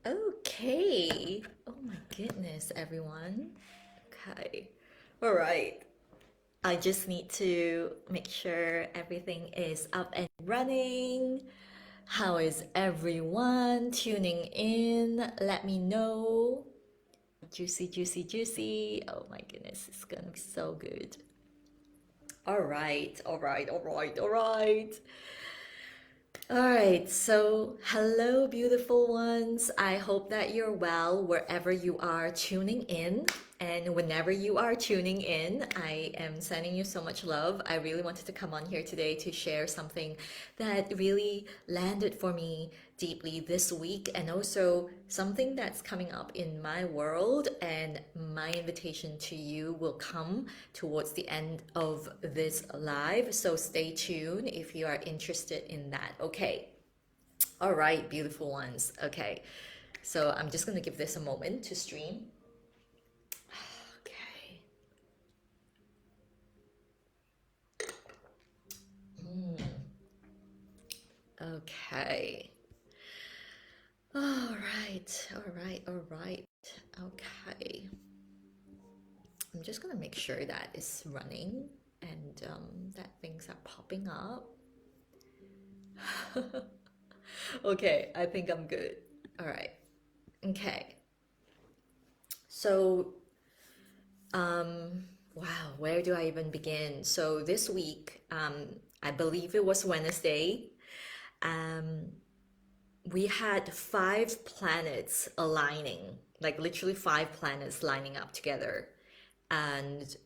Okay. Oh my goodness, everyone. Okay. All right. I just need to make sure everything is up and running. How is everyone tuning in? Let me know. Juicy, juicy, juicy. Oh my goodness, it's gonna be so good. All right, all right, all right, all right. All right, so hello, beautiful ones. I hope that you're well wherever you are tuning in. And whenever you are tuning in, I am sending you so much love. I really wanted to come on here today to share something that really landed for me deeply this week, and also something that's coming up in my world. And my invitation to you will come towards the end of this live. So stay tuned if you are interested in that. Okay. All right, beautiful ones. Okay. So I'm just going to give this a moment to stream. Okay. Okay. All right. All right. All right. Okay. I'm just going to make sure that it's running and that things are popping up. Okay, I think I'm good. All right. Okay. So, wow, where do I even begin? So this week, I believe it was Wednesday, um, we had five planets aligning, like literally five planets lining up together and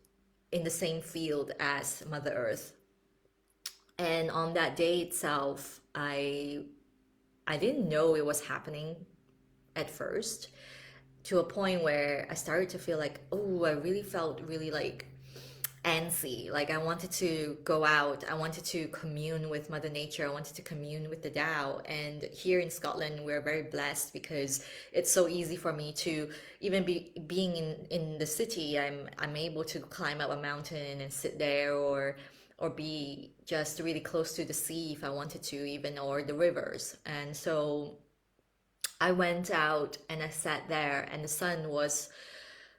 in the same field as Mother Earth. And on that day itself, I didn't know it was happening at first, to a point where I started to feel like, oh, I really felt really like antsy. Like I wanted to go out, I wanted to commune with Mother Nature, I wanted to commune with the Tao. And here in Scotland, we're very blessed because it's so easy for me to even being in the city. I'm able to climb up a mountain and sit there, or be just really close to the sea if I wanted to, even, or the rivers. And so I went out and I sat there, and the sun was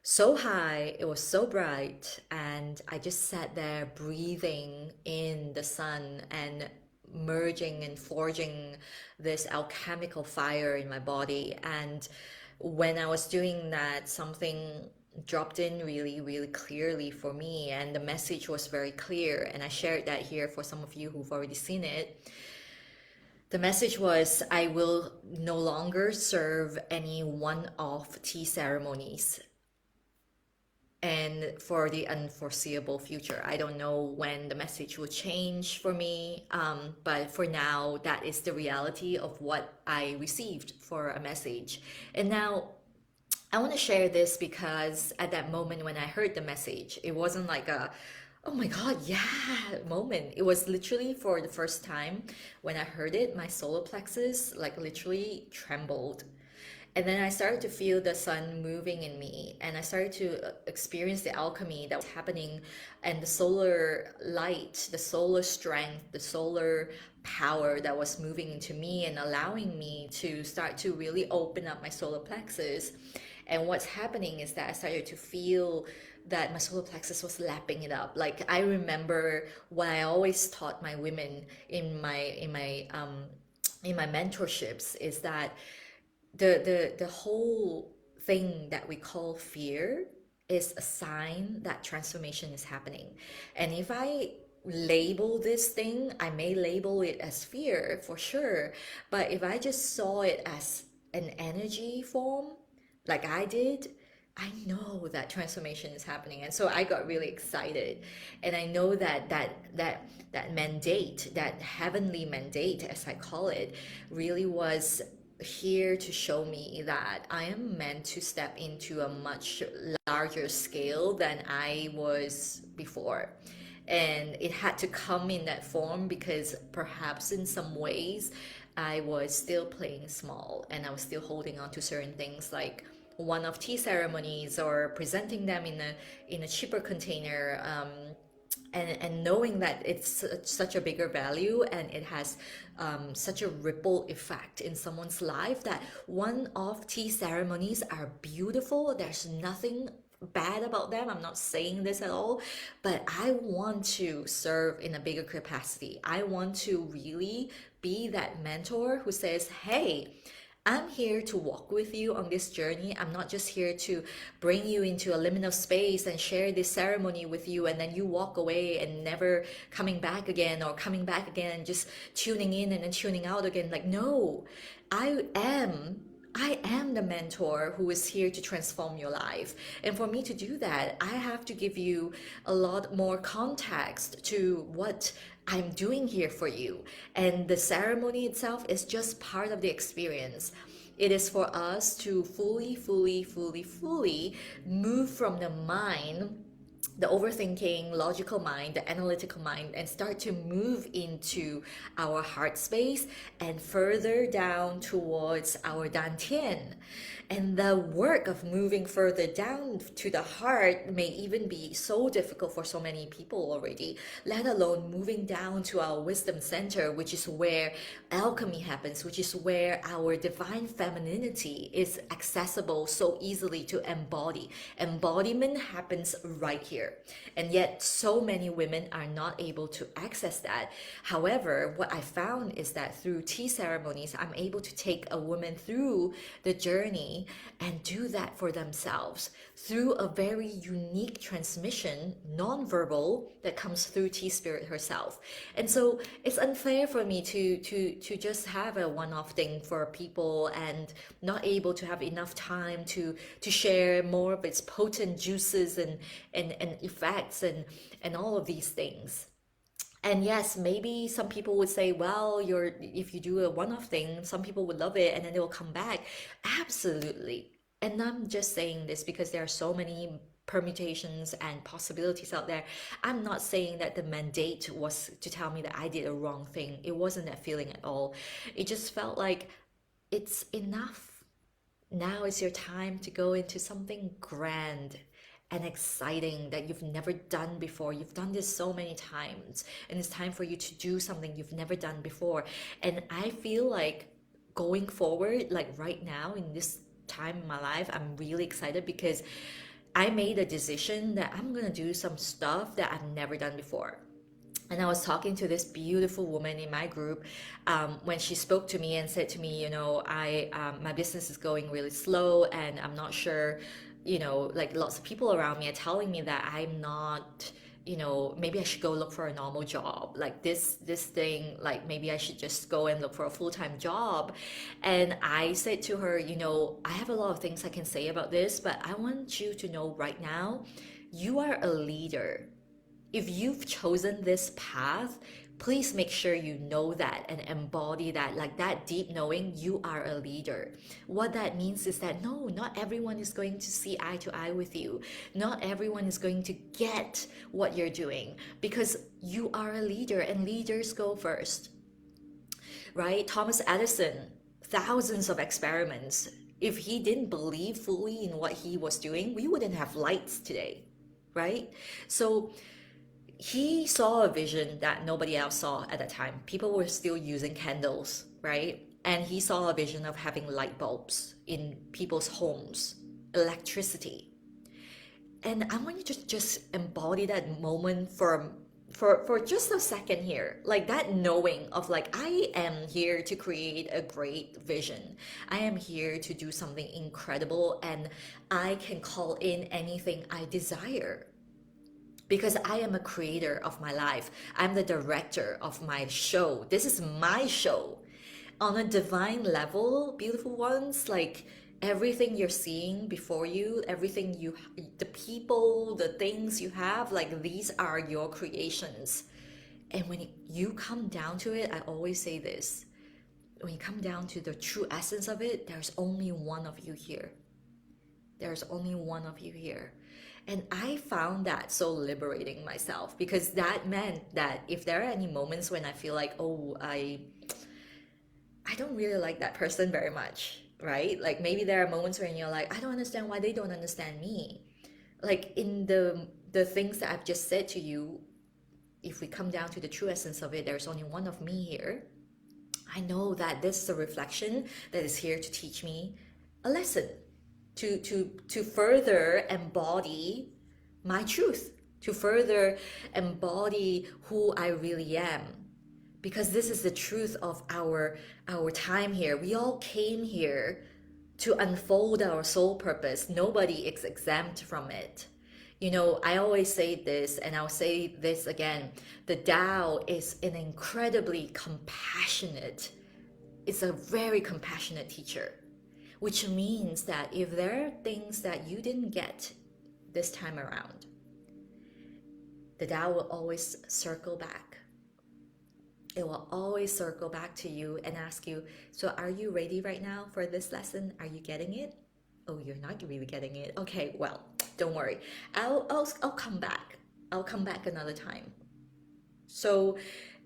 so high, it was so bright, and I just sat there breathing in the sun and merging and forging this alchemical fire in my body. And when I was doing that, something dropped in really, really clearly for me, and the message was very clear. And I shared that here for some of you who've already seen it. The message was, I will no longer serve any one-off tea ceremonies and for the unforeseeable future. I don't know when the message will change for me, but for now, that is the reality of what I received for a message. And now I want to share this because at that moment when I heard the message, it wasn't like a, oh my God, yeah, moment. It was literally for the first time when I heard it, my solar plexus like literally trembled. And then I started to feel the sun moving in me, and I started to experience the alchemy that was happening, and the solar light, the solar strength, the solar power that was moving into me and allowing me to start to really open up my solar plexus. And what's happening is that I started to feel that my solar plexus was lapping it up. Like I remember what I always taught my women in my mentorships is that the whole thing that we call fear is a sign that transformation is happening. And if I label this thing, I may label it as fear for sure, but if I just saw it as an energy form like I did, I know that transformation is happening. And so I got really excited. And I know that mandate, that heavenly mandate as I call it, really was here to show me that I am meant to step into a much larger scale than I was before. And it had to come in that form because perhaps in some ways I was still playing small and I was still holding on to certain things like one of tea ceremonies or presenting them in a cheaper container, and knowing that it's such a bigger value, and it has such a ripple effect in someone's life, that one-off tea ceremonies are beautiful. There's nothing bad about them. I'm not saying this at all, but I want to serve in a bigger capacity. I want to really be that mentor who says, hey, I'm here to walk with you on this journey. I'm not just here to bring you into a liminal space and share this ceremony with you, and then you walk away and never coming back again, or coming back again and just tuning in and then tuning out again. Like, no, I am. I am the mentor who is here to transform your life. And for me to do that, I have to give you a lot more context to what I'm doing here for you. And the ceremony itself is just part of the experience. It is for us to fully move from the mind, the overthinking, logical mind, the analytical mind, and start to move into our heart space and further down towards our dantian. And the work of moving further down to the heart may even be so difficult for so many people already, let alone moving down to our wisdom center, which is where alchemy happens, which is where our divine femininity is accessible so easily to embody. Embodiment happens right here. And yet, so many women are not able to access that. However, what I found is that through tea ceremonies, I'm able to take a woman through the journey and do that for themselves through a very unique transmission, non-verbal, that comes through Tea Spirit herself. And so it's unfair for me to just have a one-off thing for people and not able to have enough time to share more of its potent juices and effects and all of these things. And yes, maybe some people would say, well, if you do a one-off thing, some people would love it and then they will come back. Absolutely. And I'm just saying this because there are so many permutations and possibilities out there. I'm not saying that the mandate was to tell me that I did a wrong thing. It wasn't that feeling at all. It just felt like it's enough. Now is your time to go into something grand and exciting that you've never done before. You've done this so many times, and it's time for you to do something you've never done before. And I feel like going forward, like right now in this time in my life, I'm really excited because I made a decision that I'm gonna do some stuff that I've never done before. And I was talking to this beautiful woman in my group when she spoke to me and said to me, I my business is going really slow, and I'm not sure, like lots of people around me are telling me that I'm not, maybe I should go look for a normal job, like this thing, like maybe I should just go and look for a full-time job. And I said to her, I have a lot of things I can say about this, but I want you to know right now, you are a leader. If you've chosen this path, please make sure you know that and embody that, like that deep knowing you are a leader. What that means is that no, not everyone is going to see eye to eye with you. Not everyone is going to get what you're doing because you are a leader and leaders go first, right? Thomas Edison, thousands of experiments. If he didn't believe fully in what he was doing, we wouldn't have lights today, right? So he saw a vision that nobody else saw at that time. People were still using candles, right? And he saw a vision of having light bulbs in people's homes, electricity. And I want you to just embody that moment for just a second here, like that knowing of like, I am here to create a great vision. I am here to do something incredible, and I can call in anything I desire because I am a creator of my life. I'm the director of my show. This is my show. On a divine level, beautiful ones, like everything you're seeing before you, everything the people, the things you have, like these are your creations. And when you come down to it, I always say this, when you come down to the true essence of it, there's only one of you here. There's only one of you here. And I found that so liberating myself, because that meant that if there are any moments when I feel like, oh, I don't really like that person very much, right? Like maybe there are moments when you're like, I don't understand why they don't understand me. Like in the things that I've just said to you, if we come down to the true essence of it, there's only one of me here. I know that this is a reflection that is here to teach me a lesson, to further embody my truth, to further embody who I really am. Because this is the truth of our time here. We all came here to unfold our soul purpose. Nobody is exempt from it. You know, I always say this, and I'll say this again. The Tao is an incredibly compassionate, it's a very compassionate teacher, which means that if there are things that you didn't get this time around, the Tao will always circle back. It will always circle back to you and ask you, so are you ready right now for this lesson? Are you getting it? Oh, you're not really getting it. Okay, well, don't worry. I'll come back. I'll come back another time. So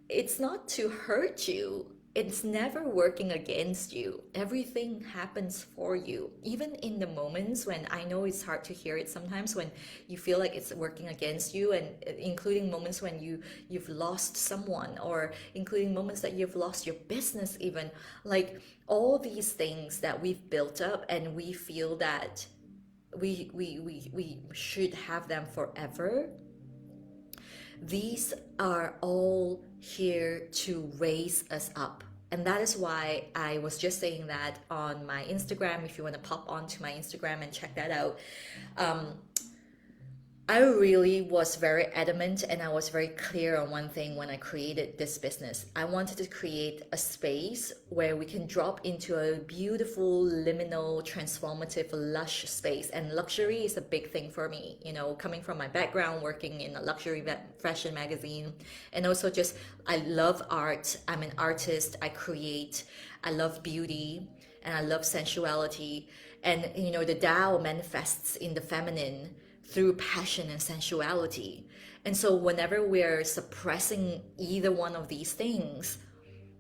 it's not to hurt you. It's never working against you. Everything happens for you. Even in the moments when, I know it's hard to hear it sometimes, when you feel like it's working against you, and including moments when you've lost someone, or including moments that you've lost your business even. Like all these things that we've built up and we feel that we should have them forever. These are all here to raise us up. And that is why I was just saying that on my Instagram. If you want to pop onto my Instagram and check that out, I really was very adamant and I was very clear on one thing when I created this business. I wanted to create a space where we can drop into a beautiful, liminal, transformative, lush space. And luxury is a big thing for me, you know, coming from my background, working in a luxury fashion magazine. And also just, I love art. I'm an artist. I create. I love beauty and I love sensuality. And, you know, the Tao manifests in the feminine through passion and sensuality. And so whenever we're suppressing either one of these things,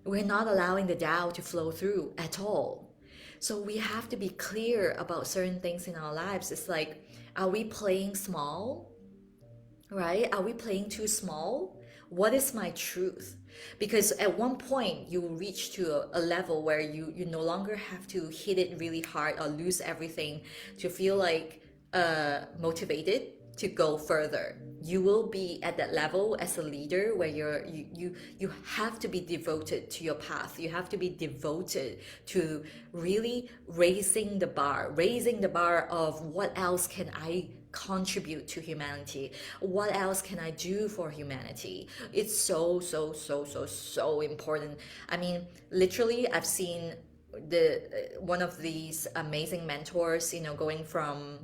we're not allowing the Tao to flow through at all. So we have to be clear about certain things in our lives. It's like, are we playing small? Right? Are we playing too small? What is my truth? Because at one point you will reach to a level where you no longer have to hit it really hard or lose everything to feel like motivated to go further. You will be at that level as a leader where you have to be devoted to your path. You have to be devoted to really raising the bar of what else can I contribute to humanity? What else can I do for humanity? It's so important. I mean, literally, I've seen one of these amazing mentors, you know, going from,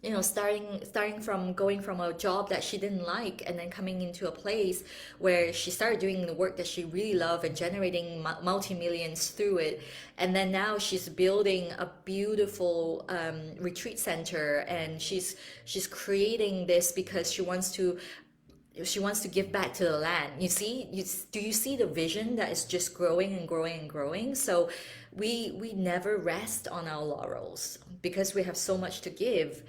you know, starting from going from a job that she didn't like and then coming into a place where she started doing the work that she really loved and generating multi-millions through it. And then now she's building a beautiful retreat center, and she's creating this because she wants to give back to the land. You see, do you see the vision that is just growing and growing and growing? So we never rest on our laurels because we have so much to give.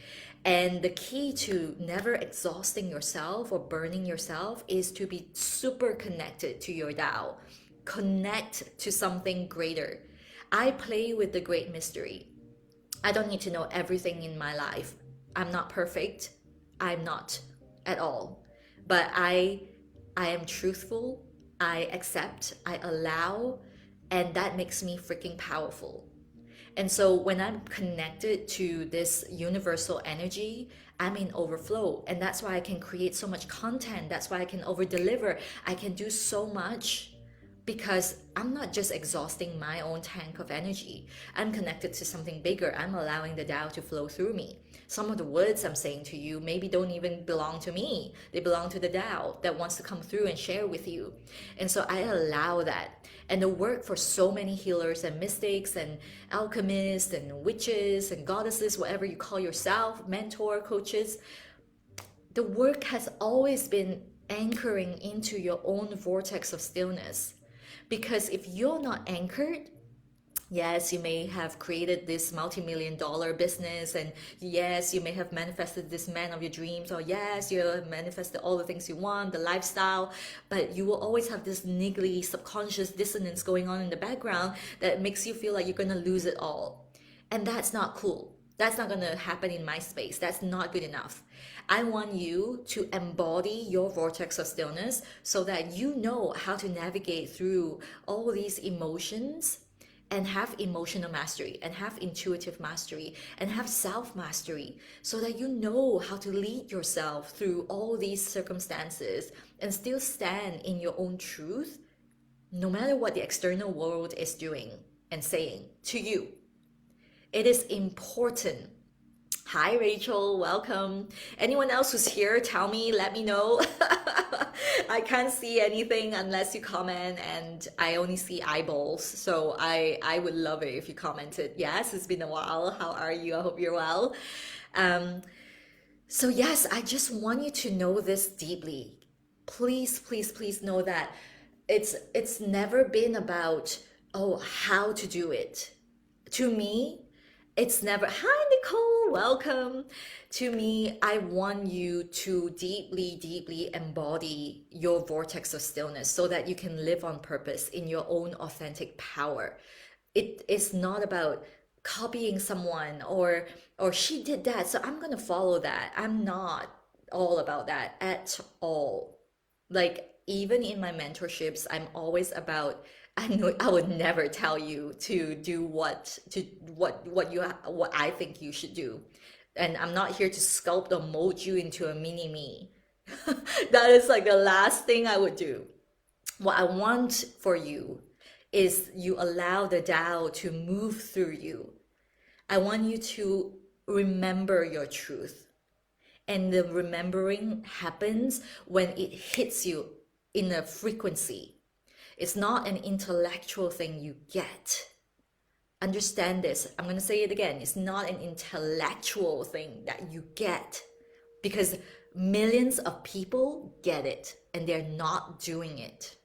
And the key to never exhausting yourself or burning yourself is to be super connected to your Tao. Connect to something greater. I play with the great mystery. I don't need to know everything in my life. I'm not perfect. I'm not at all. But I am truthful, I accept, I allow, and that makes me freaking powerful. And so when I'm connected to this universal energy, I'm in overflow. And that's why I can create so much content. That's why I can over deliver. I can do so much because I'm not just exhausting my own tank of energy. I'm connected to something bigger. I'm allowing the Tao to flow through me. Some of the words I'm saying to you maybe don't even belong to me. They belong to the Tao that wants to come through and share with you. And so I allow that. And the work for so many healers and mystics and alchemists and witches and goddesses, whatever you call yourself, mentor, coaches, the work has always been anchoring into your own vortex of stillness. Because if you're not anchored, Yes, you may have created this multi-million dollar business, and yes, you may have manifested this man of your dreams, or yes, you have manifested all the things you want, the lifestyle, but you will always have this niggly subconscious dissonance going on in the background that makes you feel like you're gonna lose it all. And that's not cool. That's not gonna happen in my space. That's not good enough. I want you to embody your vortex of stillness so that you know how to navigate through all these emotions and have emotional mastery and have intuitive mastery and have self mastery so that you know how to lead yourself through all these circumstances and still stand in your own truth no matter what the external world is doing and saying to you. It is important. Hi, Rachel. Welcome. Anyone else who's here, tell me, let me know. I can't see anything unless you comment, and I only see eyeballs. So I would love it if you commented. Yes, it's been a while. How are you? I hope you're well. Um, so yes, I just want you to know this deeply. Please, please, please know that it's never been about, oh, how to do it. To me, it's never, hi, Nicole, welcome. To me, I want you to deeply, deeply embody your vortex of stillness so that you can live on purpose in your own authentic power. It is not about copying someone or she did that, so I'm gonna follow that. I'm not all about that at all. Like even in my mentorships, I'm always about, I know I would never tell you to do what I think you should do. And I'm not here to sculpt or mold you into a mini me. That is like the last thing I would do. What I want for you is you allow the Tao to move through you. I want you to remember your truth. And the remembering happens when it hits you in a frequency. It's not an intellectual thing you get. Understand this. I'm going to say it again. It's not an intellectual thing that you get because millions of people get it and they're not doing it.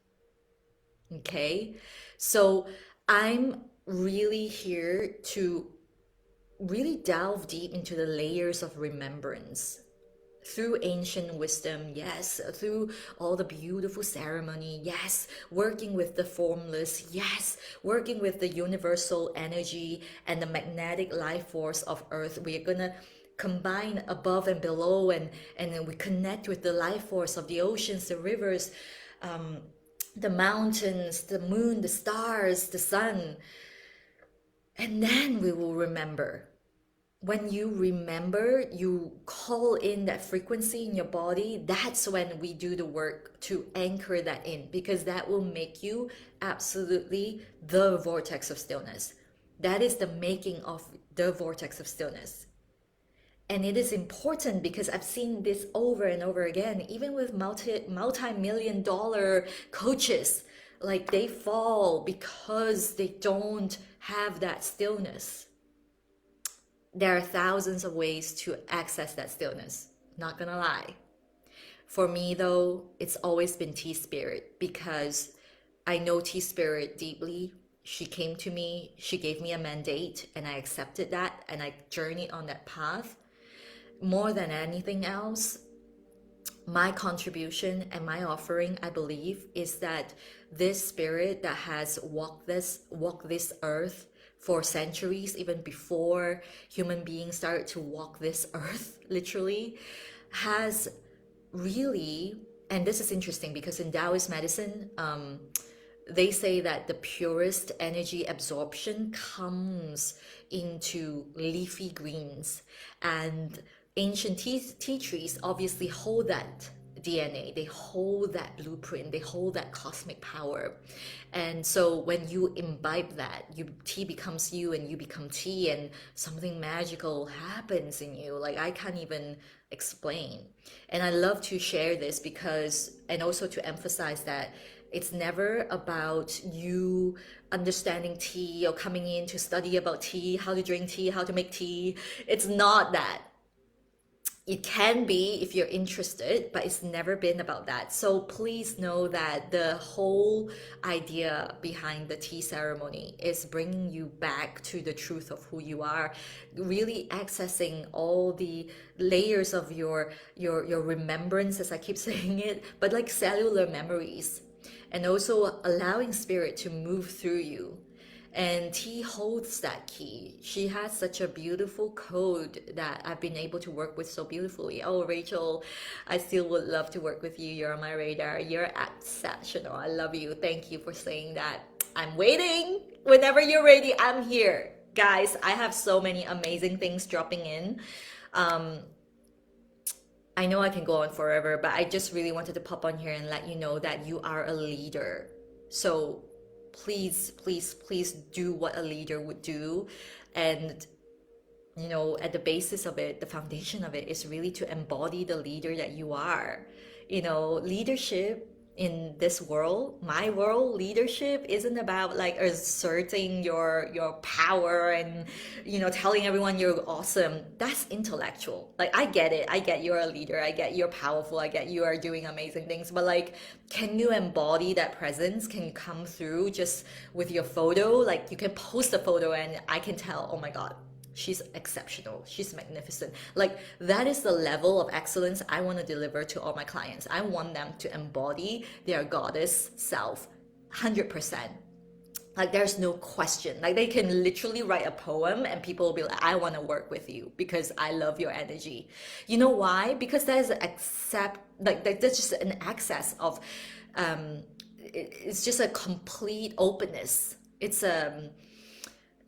Okay? So I'm really here to really delve deep into the layers of remembrance through ancient wisdom, yes, through all the beautiful ceremony, yes, working with the formless, yes, working with the universal energy and the magnetic life force of earth. We're gonna combine above and below, and then we connect with the life force of the oceans, the rivers, the mountains, the moon, the stars, the sun, and then we will remember. When you remember, you call in that frequency in your body, that's when we do the work to anchor that in, because that will make you absolutely the vortex of stillness. That is the making of the vortex of stillness. And it is important because I've seen this over and over again, even with multi-million dollar coaches, like they fall because they don't have that stillness. There are thousands of ways to access that stillness. Not gonna lie. For me, though, it's always been Tea Spirit because I know Tea Spirit deeply. She came to me, she gave me a mandate, and I accepted that and I journeyed on that path. More than anything else, my contribution and my offering, I believe, is that this spirit that has walked this earth for centuries, even before human beings started to walk this earth, literally, has really, and this is interesting because in Taoist medicine, they say that the purest energy absorption comes into leafy greens, and ancient tea trees obviously hold that DNA, they hold that blueprint, they hold that cosmic power. And so when you imbibe that, tea becomes you and you become tea, and something magical happens in you. Like I can't even explain. And I love to share this because, and also to emphasize that it's never about you understanding tea or coming in to study about tea, how to drink tea, how to make tea. It's not that. It can be if you're interested, but it's never been about that. So please know that the whole idea behind the tea ceremony is bringing you back to the truth of who you are, really accessing all the layers of your remembrance, as I keep saying it, but like cellular memories, and also allowing spirit to move through you. And T holds that key. She has such a beautiful code that I've been able to work with so beautifully. Oh, Rachel, I still would love to work with you. You're on my radar. You're exceptional. I love you. Thank you for saying that. I'm waiting. Whenever you're ready, I'm here. Guys, I have so many amazing things dropping in. Um, I know I can go on forever, but I just really wanted to pop on here and let you know that you are a leader. So please, please, please do what a leader would do. And, at the basis of it, the foundation of it is really to embody the leader that you are. Leadership in this world, my world, leadership isn't about like asserting your power and telling everyone you're awesome. That's intellectual. Like I get it. I get you're a leader. I get you're powerful. I get you are doing amazing things. But like, can you embody that presence? Can you come through just with your photo? Like you can post a photo and I can tell, oh my God, she's exceptional. She's magnificent. Like that is the level of excellence I want to deliver to all my clients. I want them to embody their goddess self 100%. Like there's no question. Like they can literally write a poem and people will be like, I want to work with you because I love your energy. You know why? Because there's there's just an access of it's just a complete openness.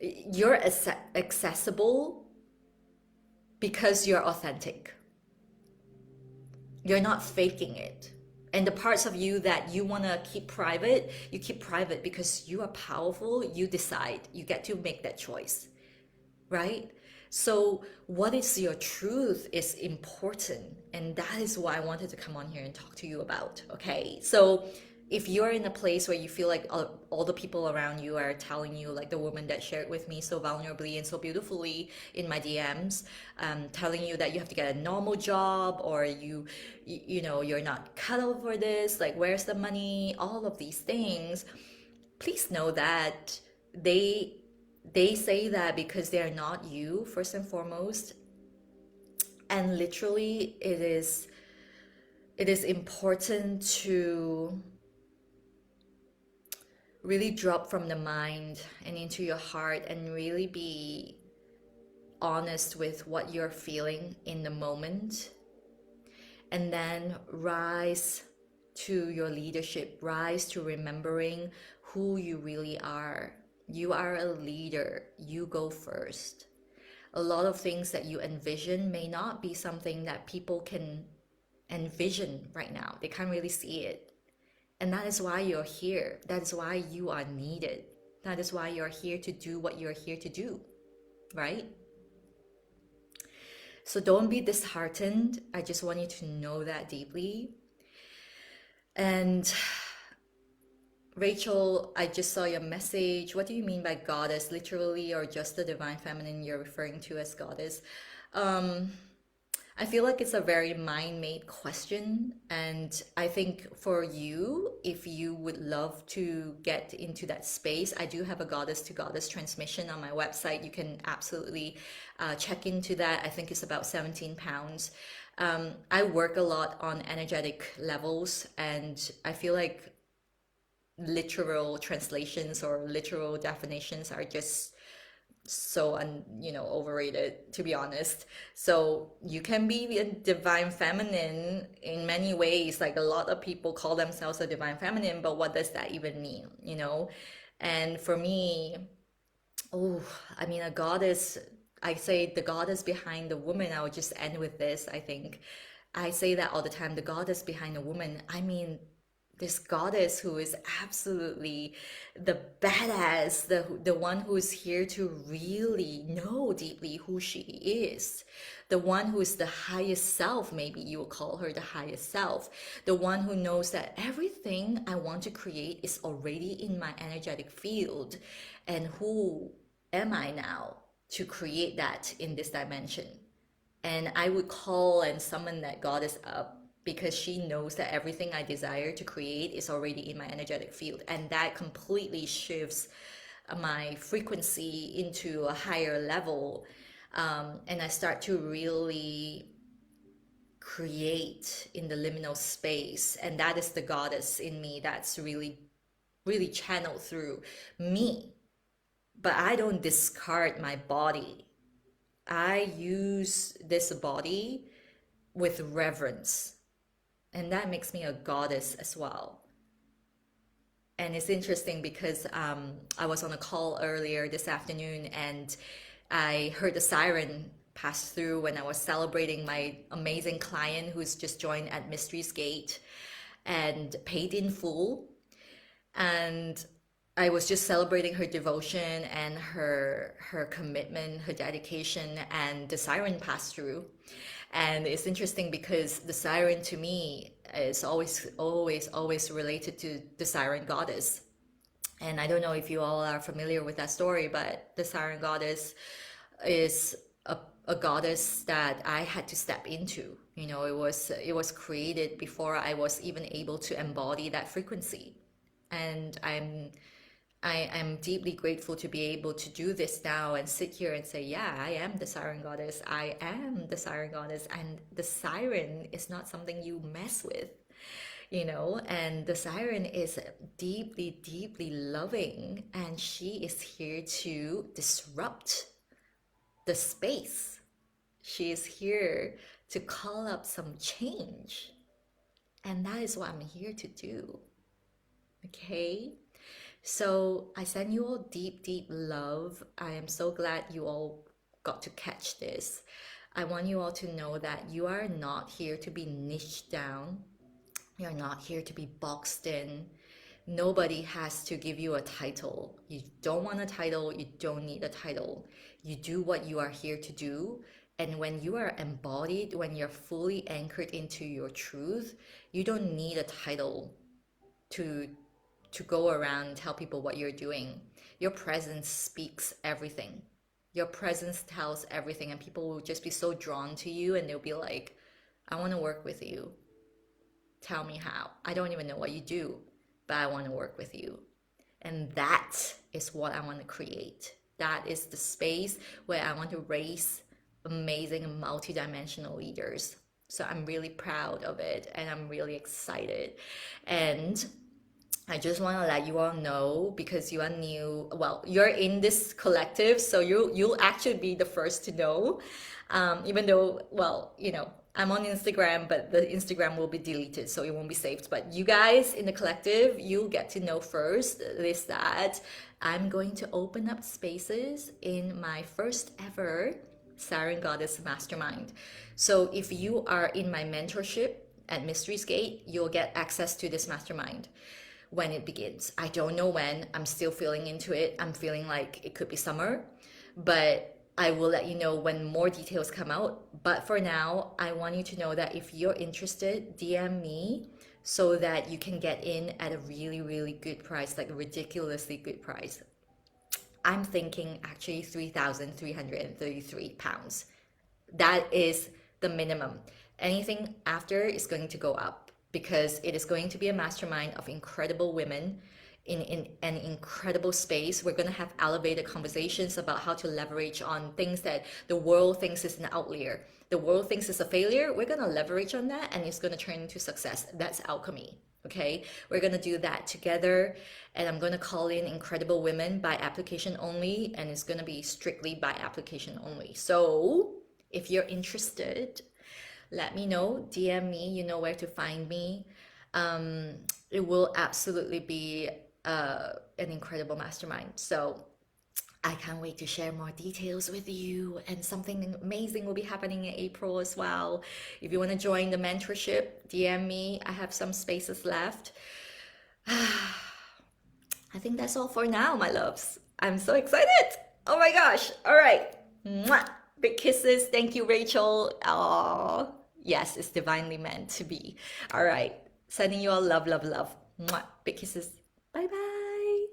You're accessible because you're authentic. You're not faking it. And the parts of you that you want to keep private, you keep private because you are powerful. You decide. You get to make that choice, right? So what is your truth is important. And that is why I wanted to come on here and talk to you about, okay? So if you're in a place where you feel like all the people around you are telling you, like the woman that shared with me so vulnerably and so beautifully in my DMs, telling you that you have to get a normal job or you're not cut out for this, like where's the money, all of these things, please know that they say that because they're not you, first and foremost. And literally it is important to really drop from the mind and into your heart and really be honest with what you're feeling in the moment, and then rise to your leadership, rise to remembering who you really are. You are a leader. You go first. A lot of things that you envision may not be something that people can envision right now. They can't really see it. And that is why you're here. That is why you are needed. That is why you're here to do what you're here to do, right? So don't be disheartened. I just want you to know that deeply. And Rachel, I just saw your message. What do you mean by goddess? Literally, or just the divine feminine you're referring to as goddess? I feel like it's a very mind-made question, and I think for you, if you would love to get into that space, I do have a goddess to goddess transmission on my website. You can absolutely check into that. I think it's about 17 pounds. I work a lot on energetic levels, and I feel like literal translations or literal definitions are just so overrated, to be honest. So you can be a divine feminine in many ways. Like a lot of people call themselves a divine feminine, but what does that even mean? And for me, oh, I mean, a goddess, I say the goddess behind the woman. I would just end with this. I think I say that all the time, the goddess behind the woman. I mean, this goddess who is absolutely the badass, the one who is here to really know deeply who she is, the one who is the highest self. Maybe you will call her the highest self, the one who knows that everything I want to create is already in my energetic field, and who am I now to create that in this dimension? And I would call and summon that goddess up because she knows that everything I desire to create is already in my energetic field. And that completely shifts my frequency into a higher level. And I start to really create in the liminal space. And that is the goddess in me that's really, really channeled through me. But I don't discard my body. I use this body with reverence. And that makes me a goddess as well. And it's interesting because I was on a call earlier this afternoon and I heard the siren pass through when I was celebrating my amazing client who's just joined at Mysteries Gate and paid in full. And I was just celebrating her devotion and her commitment, her dedication, and the siren passed through. And it's interesting because the siren to me is always related to the siren goddess. And I don't know if you all are familiar with that story, but the siren goddess is a goddess that I had to step into. You know, it was created before I was even able to embody that frequency. And I am deeply grateful to be able to do this now and sit here and say, yeah, I am the siren goddess. I am the siren goddess. And the siren is not something you mess with, you know, and the siren is deeply, deeply loving. And she is here to disrupt the space. She is here to call up some change. And that is what I'm here to do. Okay? So I send you all deep, deep love. I am so glad you all got to catch this. I want you all to know that you are not here to be niched down. You're not here to be boxed in. Nobody has to give you a title. You don't want a title. You don't need a title. You do what you are here to do. And when you are embodied, when you're fully anchored into your truth, you don't need a title to go around and tell people what you're doing. Your presence speaks everything. Your presence tells everything, and people will just be so drawn to you and they'll be like, I want to work with you. Tell me how. I don't even know what you do, but I want to work with you. And that is what I want to create. That is the space where I want to raise amazing multidimensional leaders. So I'm really proud of it and I'm really excited. And I just want to let you all know, because you are new, well, you're in this collective, so you'll actually be the first to know. Even though, well, you know, I'm on Instagram, but the Instagram will be deleted, so it won't be saved. But you guys in the collective, you'll get to know first is that I'm going to open up spaces in my first ever Siren Goddess Mastermind. So if you are in my mentorship at Mysteries Gate, you'll get access to this mastermind when it begins. I don't know when. I'm still feeling into it. I'm feeling like it could be summer, but I will let you know when more details come out. But for now, I want you to know that if you're interested, DM me so that you can get in at a really, really good price, like a ridiculously good price. I'm thinking actually £3,333. That is the minimum. Anything after is going to go up, because it is going to be a mastermind of incredible women in an incredible space. We're going to have elevated conversations about how to leverage on things that the world thinks is an outlier. The world thinks is a failure. We're going to leverage on that and it's going to turn into success. That's alchemy. Okay, we're going to do that together, and I'm going to call in incredible women by application only, and it's going to be strictly by application only. So if you're interested, let me know, DM me, you know where to find me. It will absolutely be an incredible mastermind. So I can't wait to share more details with you, and something amazing will be happening in April as well. If you want to join the mentorship, DM me. I have some spaces left. I think that's all for now, my loves. I'm so excited. Oh my gosh. All right. Mwah. Big kisses. Thank you, Rachel. Oh, yes, it's divinely meant to be. All right. Sending you all love, love, love. Mwah. Big kisses. Bye bye.